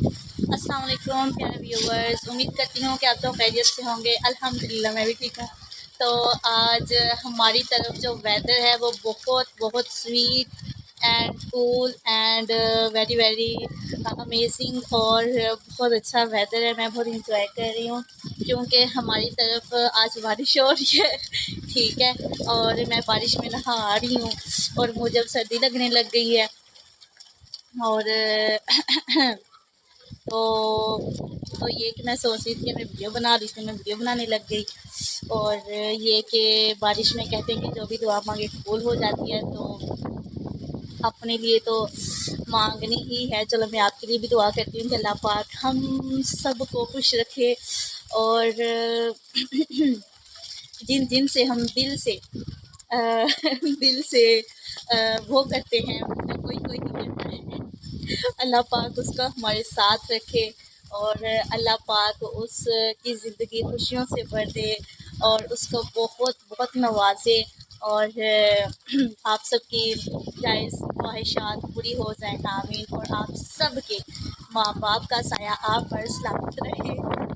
अस्सलाम वालेकुम प्यारे व्यूवर्स, उम्मीद करती हूँ कि आप सब खैरियत से होंगे। अल्हम्दुलिल्लाह मैं भी ठीक हूँ। तो आज हमारी तरफ जो वेदर है वो बहुत बहुत sweet and cool and very very amazing और बहुत अच्छा वेदर है। मैं बहुत इंजॉय कर रही हूँ क्योंकि हमारी तरफ आज बारिश हो रही है। ठीक है, और मैं बारिश में नहा रही हूँ और मुझे अब सर्दी लगने लग गई है। और तो ये कि मैं सोच रही थी कि मैं वीडियो बना रही थी, मैं वीडियो बनाने लग गई। और ये कि बारिश में कहते हैं कि जो भी दुआ मांगे कबूल हो जाती है, तो अपने लिए तो मांगनी ही है। चलो मैं आपके लिए भी दुआ करती हूँ कि अल्लाह पाक हम सबको खुश रखे। और जिन जिन से हम दिल से दिल से वो करते हैं, कोई कोई नहीं करता है, अल्लाह पाक उसका हमारे साथ रखे और अल्लाह पाक उसकी ज़िंदगी खुशियों से भर दे और उसको बहुत बहुत नवाजे। और आप सबकी जायज़ ख्वाहिशात पूरी हो जाए, आमीन। और आप सब के माँ बाप का साया आप पर सलामत रहे,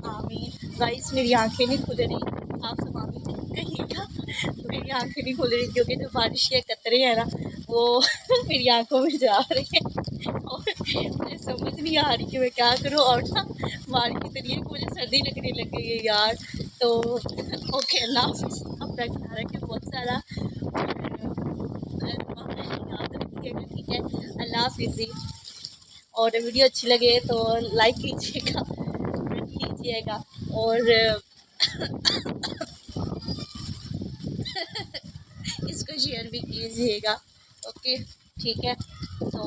आमीन। गाइस मेरी आंखें नहीं खुल रही, आप सब आमीन कहिएगा। मेरी आंखें नहीं खुल रही क्योंकि जो बारिश के कतरे हैं ना वो मेरी आंखों में जा रहे हैं और मुझे समझ नहीं आ रही कि मैं क्या करूँ। और ना बारिश इतनी है कि मुझे सर्दी लगने लग गई है यार। तो ओके, अल्लाह हाफ़िज़। अपना ख्याल रखिए बहुत सारा और याद रखिएगा, ठीक है। अल्लाह हाफ़िज़। और वीडियो अच्छी लगे तो लाइक कीजिएगा, कमेंट कीजिएगा और इसको शेयर भी कीजिएगा। ओके, ठीक है। तो